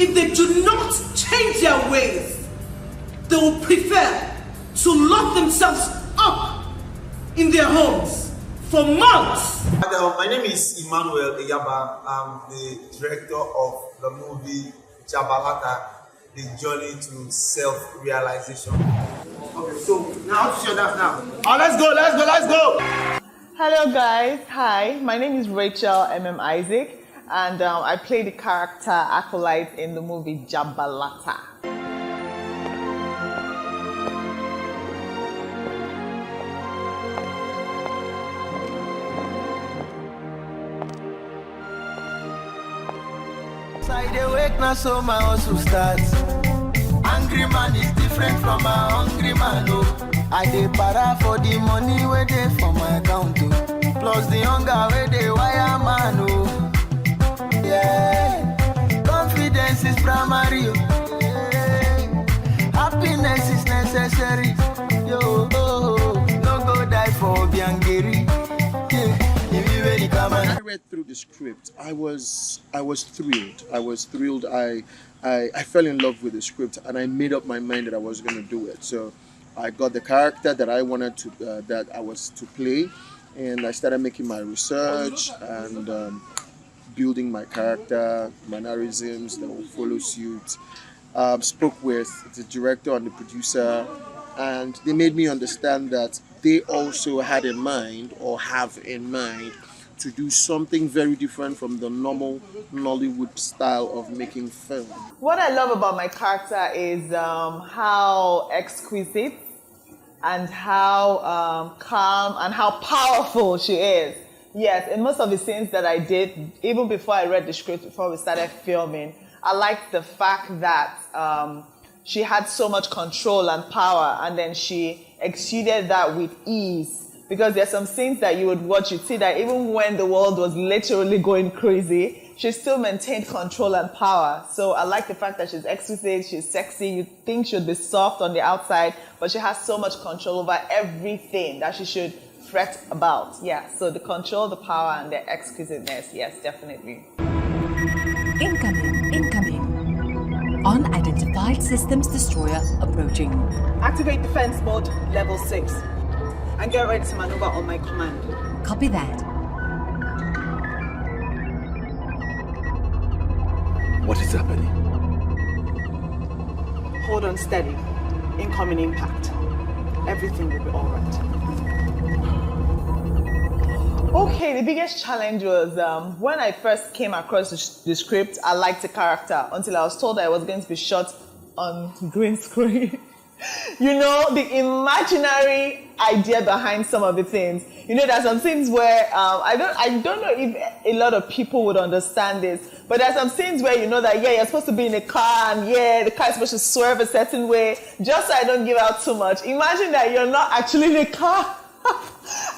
if they do not change their ways, they will prefer to lock themselves up in their homes for months. My name is Emmanuel Eyaba. I'm the director of the movie Jabalata, The Journey to Self-Realization. Okay, so now to show that now. Let's go. Hello guys, hi, my name is Rachel Isaac, and I play the character Acolyte in the movie Jabalata. I dey wake now, so my hustle starts. Angry man is different from a hungry man, oh. I dey para for the money where dey for my account, oh. Plus the hunger where dey wire man, oh. Yeah, confidence is primary, oh. Yeah. Happiness is necessary, yo. No go die for Biangeri. Yeah. When I read through the script, I was thrilled. I fell in love with the script, and I made up my mind that I was going to do it. So I got the character that I wanted to that I was to play, and I started making my research and building my character, mannerisms that will follow suit. Spoke with the director and the producer, and they made me understand that they also had in mind or have in mind to do something very different from the normal Nollywood style of making film. What I love about my character is how exquisite and how calm and how powerful she is. Yes, in most of the scenes that I did, even before I read the script, before we started filming, I liked the fact that she had so much control and power, and then she exuded that with ease. Because there's some scenes that you would watch, you'd see that even when the world was literally going crazy, she still maintained control and power. So I like the fact that she's exquisite, she's sexy, you think she'd be soft on the outside, but she has so much control over everything that she should fret about. Yeah, so the control, the power, and the exquisiteness, yes, definitely. Incoming. Unidentified systems destroyer approaching. Activate defense mode level 6 and get ready to maneuver on my command. Copy that. What is happening? Hold on steady. Incoming impact. Everything will be alright. Okay, the biggest challenge was when I first came across the script, I liked the character until I was told that I was going to be shot on green screen. You know, the imaginary idea behind some of the things. You know, there's some things where I don't know if a lot of people would understand this, but there's some scenes where you know that you're supposed to be in a car and the car is supposed to swerve a certain way. Just so I don't give out too much, imagine that you're not actually in a car.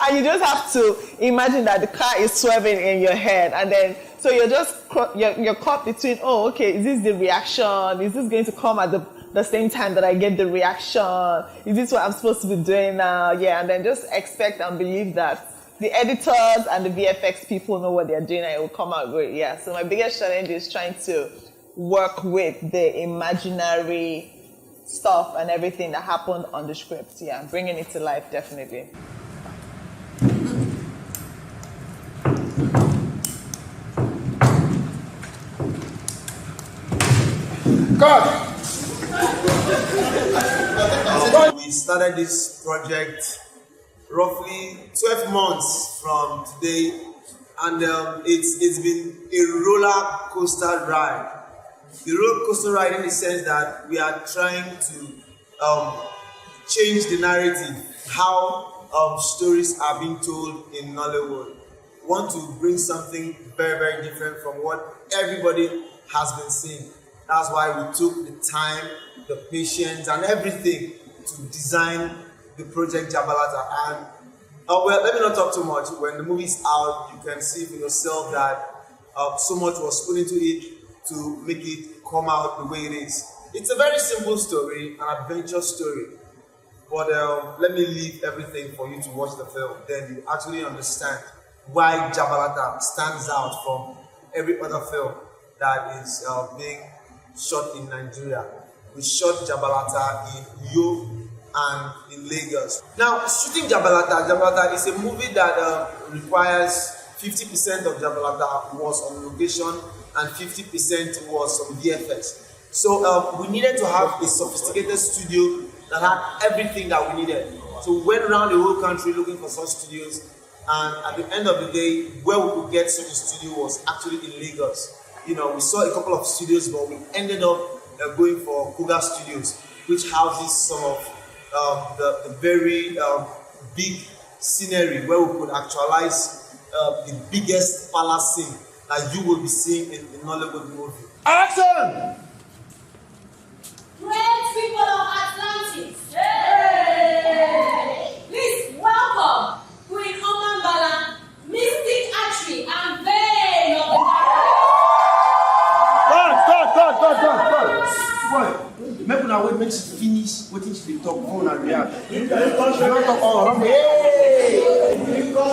And you just have to imagine that the car is swerving in your head, and then so you're just you're caught between, oh, okay, is this the reaction? Is this going to come at the same time that I get the reaction? Is this what I'm supposed to be doing now? Yeah, and then just expect and believe that the editors and the VFX people know what they're doing and it will come out great. Yeah, so my biggest challenge is trying to work with the imaginary stuff and everything that happened on the script. Yeah, bringing it to life, definitely. God! We started this project roughly 12 months from today, and it's been a roller coaster ride. The roller coaster ride in the sense that we are trying to change the narrative, how stories are being told in Nollywood. We want to bring something very, very different from what everybody has been seeing. That's why we took the time, the patience, and everything to design the project Jabalata. And well, let me not talk too much. When the movie's out, you can see for yourself that so much was put into it to make it come out the way it is. It's a very simple story, an adventure story. But let me leave everything for you to watch the film. Then you actually understand why Jabalata stands out from every other film that is being shot in Nigeria. We shot Jabalata in Yo and in Lagos. Now, shooting Jabalata is a movie that requires 50% of Jabalata was on location and 50% was on VFX. So we needed to have a sophisticated studio that had everything that we needed. So we went around the whole country looking for such studios, and at the end of the day, where we could get such a studio was actually in Lagos. You know, we saw a couple of studios, but we ended up going for Kuga Studios, which houses some of the very big scenery where we could actualize the biggest palace scene that you will be seeing in the Nollywood movie. Action! Great people of Atlantis! Hey! Please welcome Queen Omambala, Mystic Archery and Vein of the Boy, make una wait make she finish wetin she dey talk on and react. You don't talk all around. Hey! Great people of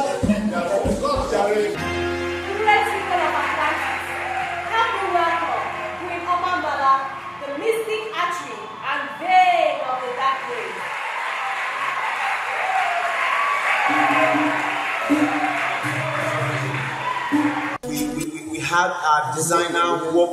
Atlantis! Help me welcome Queen Omambala, the Mystic Archery and Vein of the Dark Race. We had our designer work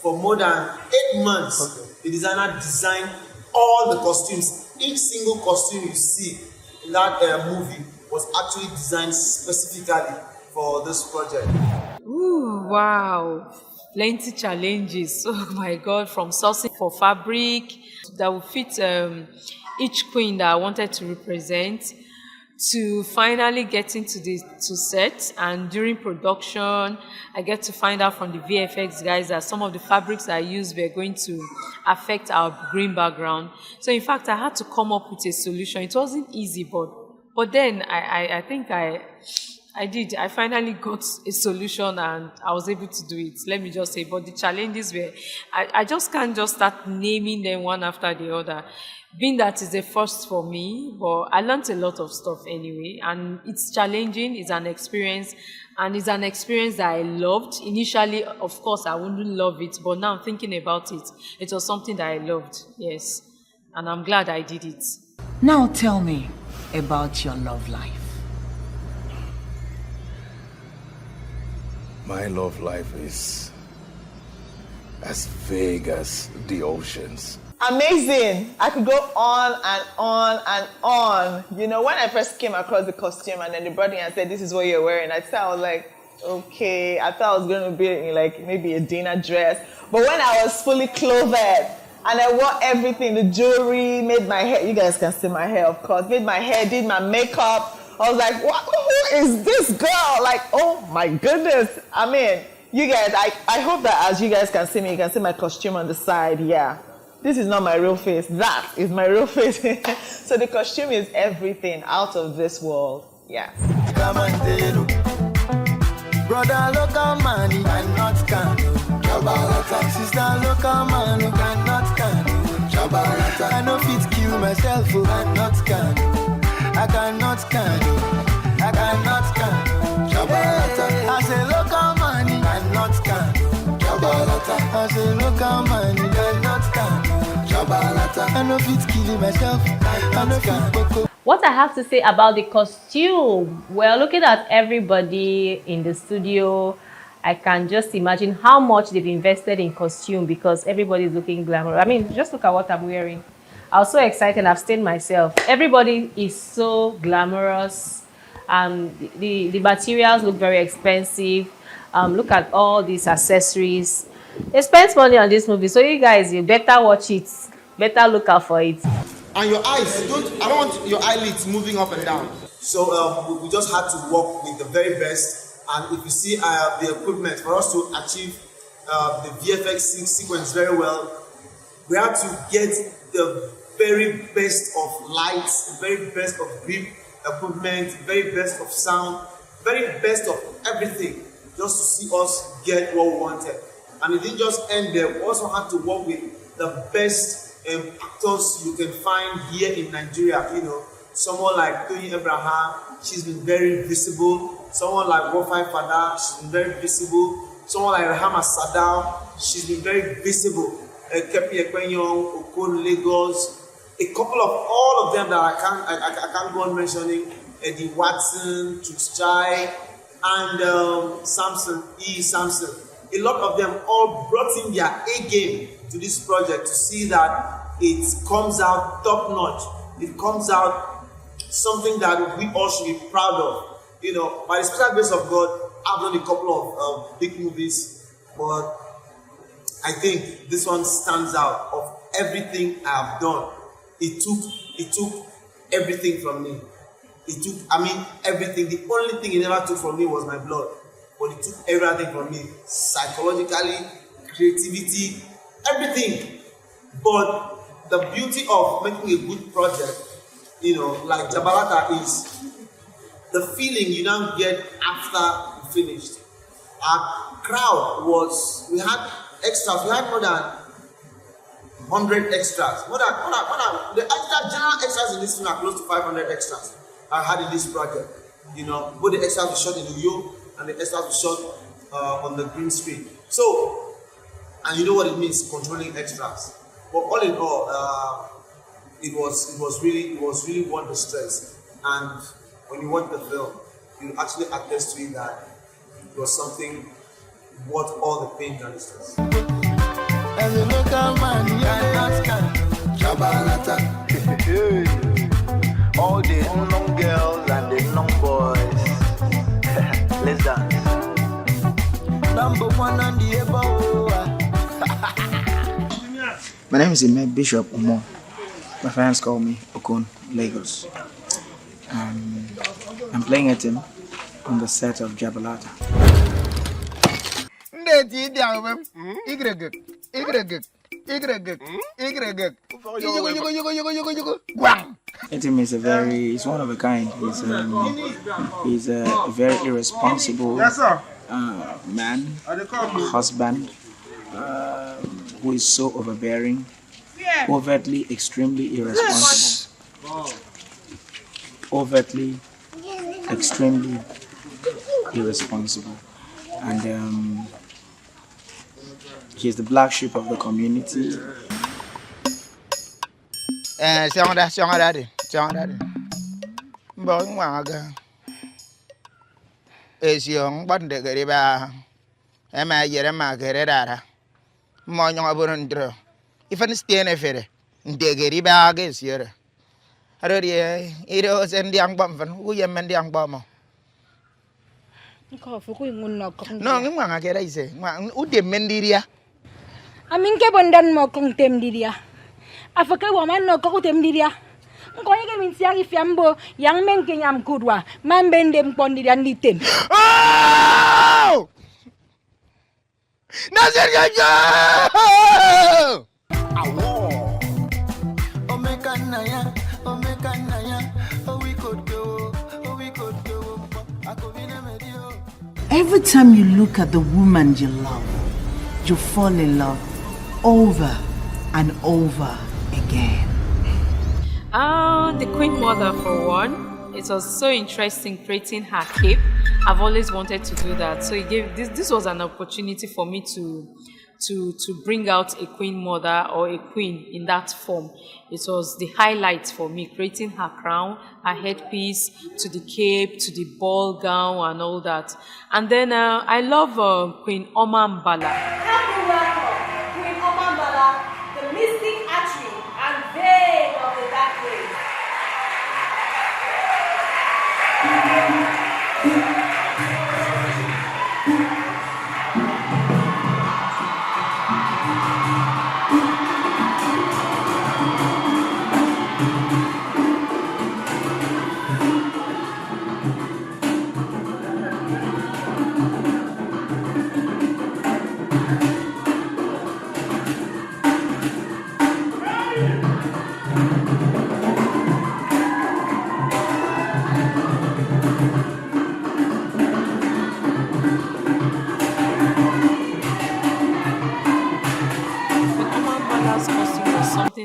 for more than 8 months. Okay. The designer designed all the costumes. Each single costume you see in that movie was actually designed specifically for this project. Ooh, wow. Plenty challenges. Oh my God, from sourcing for fabric that would fit each queen that I wanted to represent, to finally getting to set, and during production I get to find out from the VFX guys that some of the fabrics I used were going to affect our green background. So in fact I had to come up with a solution. It wasn't easy, but then I think I did. I finally got a solution and I was able to do it. Let me just say, but the challenges were, I just can't just start naming them one after the other. Being that is the first for me, but I learned a lot of stuff anyway, and it's challenging, it's an experience, and it's an experience that I loved. Initially, of course, I wouldn't love it, but now thinking about it, it was something that I loved, yes, and I'm glad I did it. Now tell me about your love life. My love life is as vague as the oceans. Amazing. I could go on and on and on. You know, when I first came across the costume and then they brought me and said, this is what you're wearing, I was like, okay. I thought I was going to be in like maybe a dinner dress. But when I was fully clothed and I wore everything, the jewelry, made my hair, you guys can see my hair, of course, made my hair, did my makeup. I was like, what? Who is this girl? Like, oh my goodness. I mean, you guys, I hope that as you guys can see me, you can see my costume on the side. Yeah. This is not my real face. That is my real face. So the costume is everything out of this world. Yeah. Brother, local man, you cannot can. Jabalata. Sister, local man, you cannot can. Jabalata. I know fit kill myself, oh, cannot can. I cannot can. I cannot can. Jabalata. I say local man, you cannot can. Jabalata. I say local man, you cannot can. Jabalata. I know fit kill myself. I know fit boko. What I have to say about the costume, well, looking at everybody in the studio, I can just imagine how much they've invested in costume because everybody's looking glamorous. I mean, just look at what I'm wearing. I was so excited, I've stained myself. Everybody is so glamorous. The materials look very expensive. Look at all these accessories. They spent money on this movie, so you guys, you better watch it. Better look out for it. And your eyes, I don't want your eyelids moving up and down. So we just had to work with the very best. And if you see the equipment, for us to achieve the VFX sequence very well, we had to get the very best of lights, the very best of grip equipment, very best of sound, very best of everything, just to see us get what we wanted. And it didn't just end there. We also had to work with the best actors you can find here in Nigeria. You know, someone like Toyin, she's been very visible. Someone like Wofia, Fada, she's been very visible. someone like Rahama, Sadau, she's been very visible. Kepi Ekwenyong, Okon, Lagos, a couple of all of them that I can't go on mentioning, Eddie Watson, Chai, and Samson. A lot of them all brought in their A game to this project to see that it comes out top notch. It comes out something that we all should be proud of. You know, by the special grace of God, I've done a couple of big movies, but I think this one stands out of everything I've done. It took everything from me. Everything. The only thing it never took from me was my blood. But it took everything from me. Psychologically, creativity, everything. But the beauty of making a good project, you know, like Jabalata, is the feeling you now get after you finished. Our crowd we had extras. We had more than 100 extras. More than the general extras in this film are close to 500 extras I had in this project. You know, both the extras we shot in the Uyo and the extras we shot on the green screen. So, and you know what it means, controlling extras. But all in all, it was really worth the stress. And when you watch the film, you actually attest to it that it was something worth all the pain and the stress. As a local man, you cannot stand Jabalata. All the young girls and the young boys. Let's dance. Number one on the above. My name is Ime Bishop Omo. My friends call me Okon, Lagos. I'm playing a team on the set of Jabalata. Etim is one of a kind. He's a very irresponsible man, husband, who is so overbearing, overtly, extremely irresponsible, overtly, extremely irresponsible, and he's the black sheep of the community. Amin ke bondan mo kong temdiria. Afake woman no ko temdiria. Ngoye ke min siang ifiambo yang men ke nyam kudwa. Mambendem pondiria nitem. Oh! Nazir Gajo! Awo! Omekanaya, oh we could go. Every time you look at the woman you love, you fall in love over and over again. The Queen Mother, for one, it was so interesting creating her cape. I've always wanted to do that, so it gave this was an opportunity for me to bring out a Queen Mother or a queen in that form. It was the highlight for me, creating her crown, her headpiece, to the cape, to the ball gown and all that. And then I love Queen Omambala. Happy welcome, Queen Omambala, the mystic archery and veil of the dark ways.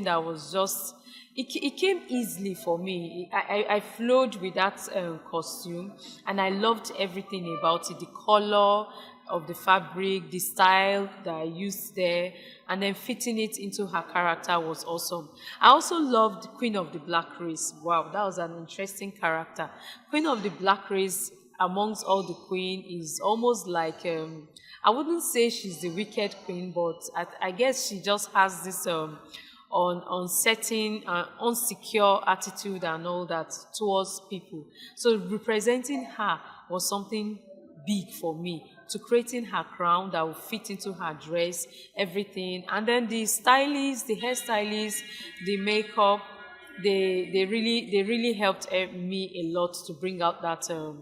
That was just it came easily for me. I flowed with that costume, and I loved everything about it, the color of the fabric, the style that I used there, and then fitting it into her character was awesome. I also loved Queen of the Black Race. Wow, that was an interesting character. Queen of the Black Race, amongst all the queen, is almost like, I wouldn't say she's the wicked queen, but I guess she just has this uncertain, unsecure attitude and all that towards people. So representing her was something big for me, to creating her crown that would fit into her dress, everything. And then the stylists, the hairstylists, the makeup, they really helped me a lot to bring out that story.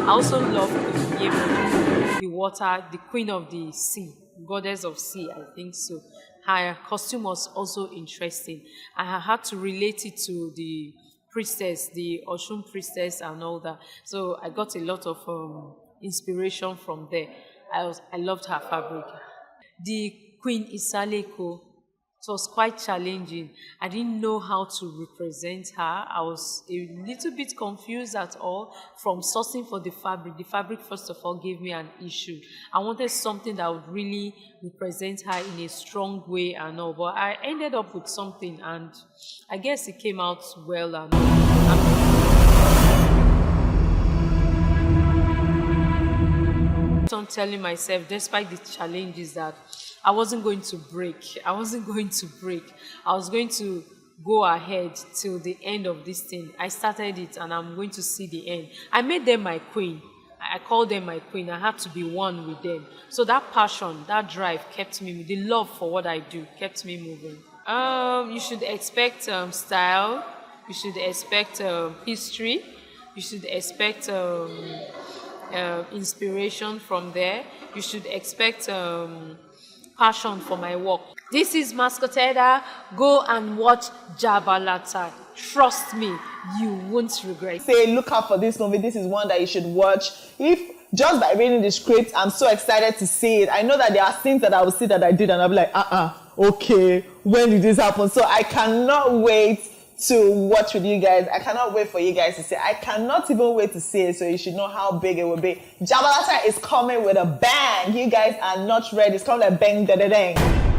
I also love the water, the queen of the sea, goddess of sea, I think so. Her costume was also interesting. I had to relate it to the priestess, the Oshun priestess and all that. So I got a lot of inspiration from there. I loved her fabric. The Queen Isaleko, it was quite challenging. I didn't know how to represent her. I was a little bit confused at all from sourcing for the fabric. The fabric, first of all, gave me an issue. I wanted something that would really represent her in a strong way and all, but I ended up with something, and I guess it came out well. And I'm telling myself, despite the challenges, that I wasn't going to break. I wasn't going to break. I was going to go ahead till the end of this thing. I started it and I'm going to see the end. I made them my queen. I called them my queen. I had to be one with them. So that passion, that drive kept me, the love for what I do kept me moving. You should expect style. You should expect history. You should expect inspiration from there. You should expect passion for my work. This is Mascoteda. Go and watch Jabalata. Trust me, you won't regret. Say, look out for this movie. This is one that you should watch. If just by reading the script, I'm so excited to see it. I know that there are things that I will see that I did and I'll be like, okay, when did this happen? So I cannot wait to watch with you guys. I cannot wait for you guys to see. I cannot even wait to see it, so you should know how big it will be. Jabalata is coming with a bang. You guys are not ready. It's coming like bang, da da dang.